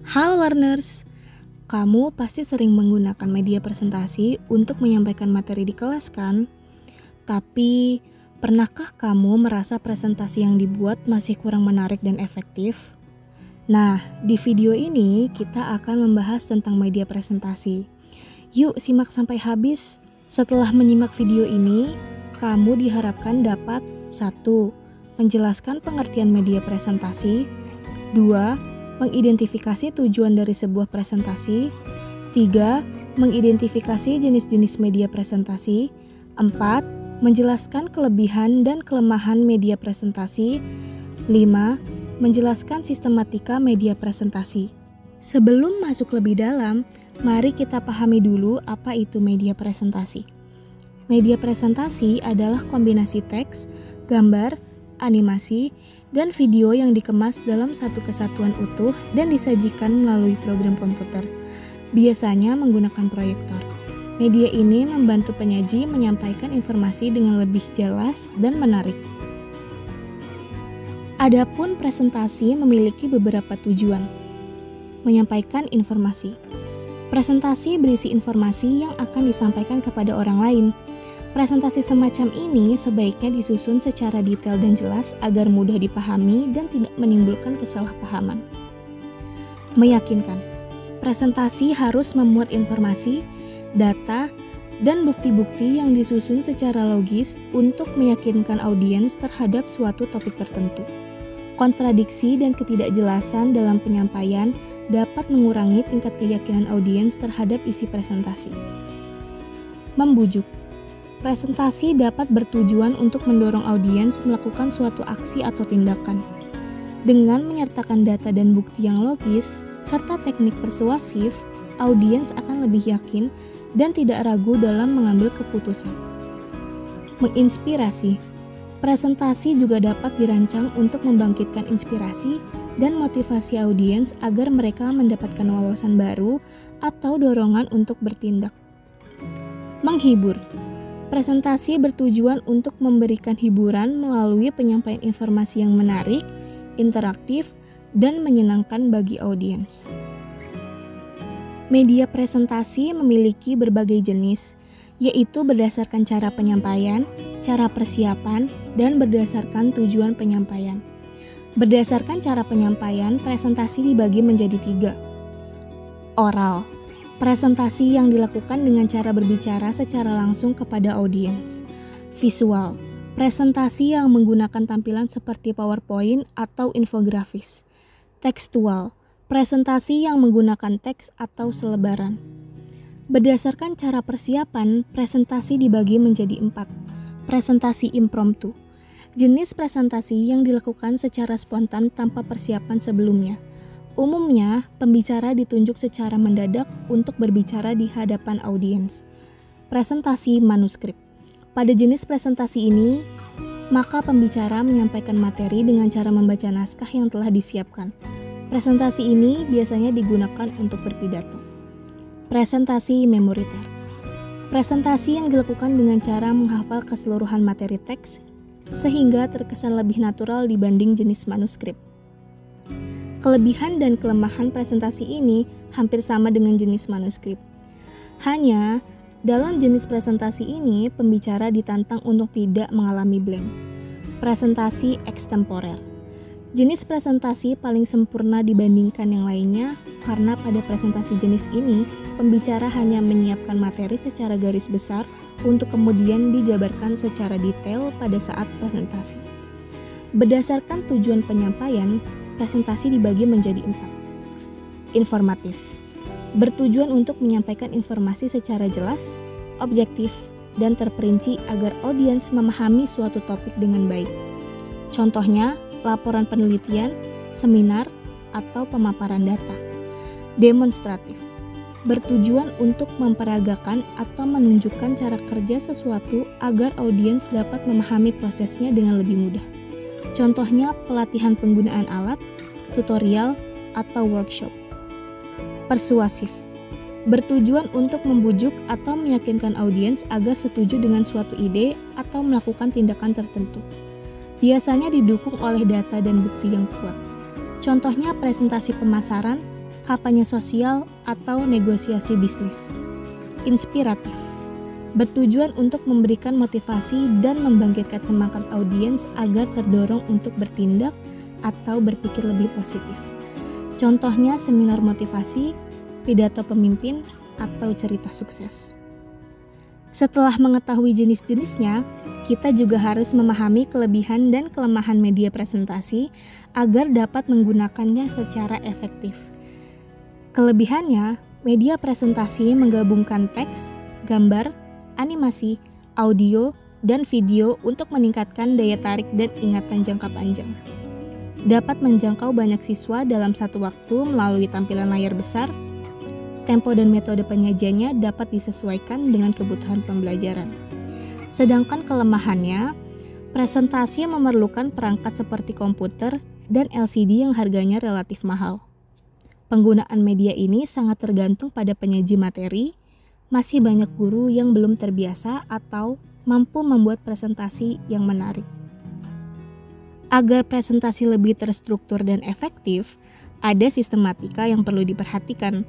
Halo learners, kamu pasti sering menggunakan media presentasi untuk menyampaikan materi di kelas kan? Tapi, pernahkah kamu merasa presentasi yang dibuat masih kurang menarik dan efektif? Nah, di video ini kita akan membahas tentang media presentasi. Yuk simak sampai habis. Setelah menyimak video ini, kamu diharapkan dapat 1. Menjelaskan pengertian media presentasi. 2. Mengidentifikasi tujuan dari sebuah presentasi. 3. Mengidentifikasi jenis-jenis media presentasi. 4. Menjelaskan kelebihan dan kelemahan media presentasi. 5. Menjelaskan sistematika media presentasi. Sebelum masuk lebih dalam, mari kita pahami dulu apa itu media presentasi. Media presentasi adalah kombinasi teks, gambar, animasi, dan video yang dikemas dalam satu kesatuan utuh dan disajikan melalui program komputer, biasanya menggunakan proyektor. Media ini membantu penyaji menyampaikan informasi dengan lebih jelas dan menarik. Adapun presentasi memiliki beberapa tujuan. Menyampaikan informasi. Presentasi berisi informasi yang akan disampaikan kepada orang lain. Presentasi semacam ini sebaiknya disusun secara detail dan jelas agar mudah dipahami dan tidak menimbulkan kesalahpahaman. Meyakinkan. Presentasi harus memuat informasi, data, dan bukti-bukti yang disusun secara logis untuk meyakinkan audiens terhadap suatu topik tertentu. Kontradiksi dan ketidakjelasan dalam penyampaian dapat mengurangi tingkat keyakinan audiens terhadap isi presentasi. Membujuk. Presentasi dapat bertujuan untuk mendorong audiens melakukan suatu aksi atau tindakan. Dengan menyertakan data dan bukti yang logis, serta teknik persuasif, audiens akan lebih yakin dan tidak ragu dalam mengambil keputusan. Menginspirasi. Presentasi juga dapat dirancang untuk membangkitkan inspirasi dan motivasi audiens agar mereka mendapatkan wawasan baru atau dorongan untuk bertindak. Menghibur. Presentasi bertujuan untuk memberikan hiburan melalui penyampaian informasi yang menarik, interaktif, dan menyenangkan bagi audiens. Media presentasi memiliki berbagai jenis, yaitu berdasarkan cara penyampaian, cara persiapan, dan berdasarkan tujuan penyampaian. Berdasarkan cara penyampaian, presentasi dibagi menjadi 3. Oral. Presentasi yang dilakukan dengan cara berbicara secara langsung kepada audiens. Visual. Presentasi yang menggunakan tampilan seperti PowerPoint atau infografis. Tekstual. Presentasi yang menggunakan teks atau selebaran. Berdasarkan cara persiapan, presentasi dibagi menjadi 4. Presentasi impromptu. Jenis presentasi yang dilakukan secara spontan tanpa persiapan sebelumnya. Umumnya, pembicara ditunjuk secara mendadak untuk berbicara di hadapan audiens. Presentasi manuskrip. Pada jenis presentasi ini, maka pembicara menyampaikan materi dengan cara membaca naskah yang telah disiapkan. Presentasi ini biasanya digunakan untuk berpidato. Presentasi memoriter. Presentasi yang dilakukan dengan cara menghafal keseluruhan materi teks, sehingga terkesan lebih natural dibanding jenis manuskrip. Kelebihan dan kelemahan presentasi ini hampir sama dengan jenis manuskrip. Hanya, dalam jenis presentasi ini, pembicara ditantang untuk tidak mengalami blank. Presentasi ekstemporer. Jenis presentasi paling sempurna dibandingkan yang lainnya karena pada presentasi jenis ini, pembicara hanya menyiapkan materi secara garis besar untuk kemudian dijabarkan secara detail pada saat presentasi. Berdasarkan tujuan penyampaian, presentasi dibagi menjadi 4. Informatif. Bertujuan untuk menyampaikan informasi secara jelas, objektif, dan terperinci agar audiens memahami suatu topik dengan baik. Contohnya, laporan penelitian, seminar, atau pemaparan data. Demonstratif. Bertujuan untuk memperagakan atau menunjukkan cara kerja sesuatu agar audiens dapat memahami prosesnya dengan lebih mudah. Contohnya pelatihan penggunaan alat, tutorial, atau workshop. Persuasif. Bertujuan untuk membujuk atau meyakinkan audiens agar setuju dengan suatu ide atau melakukan tindakan tertentu. Biasanya didukung oleh data dan bukti yang kuat. Contohnya presentasi pemasaran, kampanye sosial, atau negosiasi bisnis. Inspiratif, bertujuan untuk memberikan motivasi dan membangkitkan semangat audiens agar terdorong untuk bertindak atau berpikir lebih positif. Contohnya seminar motivasi, pidato pemimpin, atau cerita sukses. Setelah mengetahui jenis-jenisnya, kita juga harus memahami kelebihan dan kelemahan media presentasi agar dapat menggunakannya secara efektif. Kelebihannya, media presentasi menggabungkan teks, gambar, animasi, audio, dan video untuk meningkatkan daya tarik dan ingatan jangka panjang. Dapat menjangkau banyak siswa dalam satu waktu melalui tampilan layar besar. Tempo dan metode penyajiannya dapat disesuaikan dengan kebutuhan pembelajaran. Sedangkan kelemahannya, presentasi memerlukan perangkat seperti komputer dan LCD yang harganya relatif mahal. Penggunaan media ini sangat tergantung pada penyaji materi. Masih banyak guru yang belum terbiasa atau mampu membuat presentasi yang menarik. Agar presentasi lebih terstruktur dan efektif, ada sistematika yang perlu diperhatikan.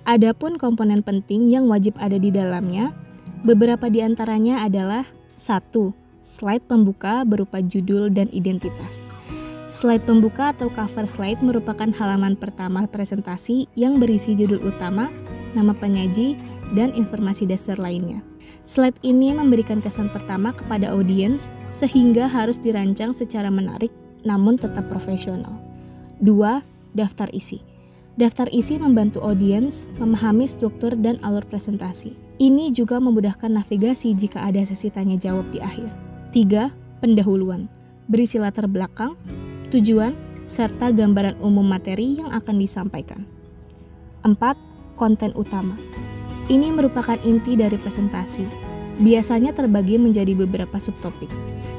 Adapun komponen penting yang wajib ada di dalamnya, beberapa di antaranya adalah 1. Slide pembuka berupa judul dan identitas. Slide pembuka atau cover slide merupakan halaman pertama presentasi yang berisi judul utama, nama penyaji, dan informasi dasar lainnya. Slide ini memberikan kesan pertama kepada audiens sehingga harus dirancang secara menarik namun tetap profesional. 2. Daftar isi. Daftar isi membantu audiens memahami struktur dan alur presentasi. Ini juga memudahkan navigasi jika ada sesi tanya jawab di akhir. 3. Pendahuluan. Berisi latar belakang, tujuan, serta gambaran umum materi yang akan disampaikan. 4. Konten utama. Ini merupakan inti dari presentasi. Biasanya terbagi menjadi beberapa subtopik.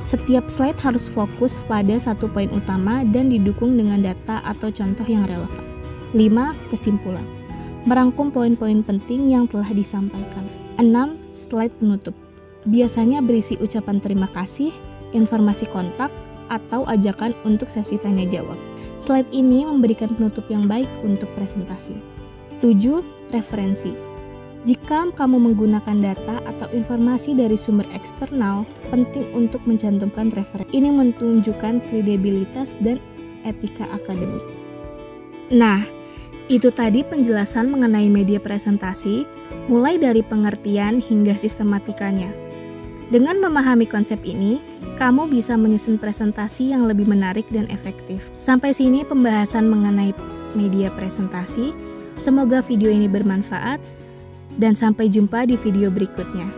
Setiap slide harus fokus pada satu poin utama dan didukung dengan data atau contoh yang relevan. 5. Kesimpulan. Merangkum poin-poin penting yang telah disampaikan. 6. Slide penutup. Biasanya berisi ucapan terima kasih, informasi kontak, atau ajakan untuk sesi tanya jawab. Slide ini memberikan penutup yang baik untuk presentasi. 7. Referensi. Jika kamu menggunakan data atau informasi dari sumber eksternal, penting untuk mencantumkan referensi. Ini menunjukkan kredibilitas dan etika akademik. Nah, itu tadi penjelasan mengenai media presentasi, mulai dari pengertian hingga sistematikanya. Dengan memahami konsep ini, kamu bisa menyusun presentasi yang lebih menarik dan efektif. Sampai sini pembahasan mengenai media presentasi. Semoga video ini bermanfaat, dan sampai jumpa di video berikutnya.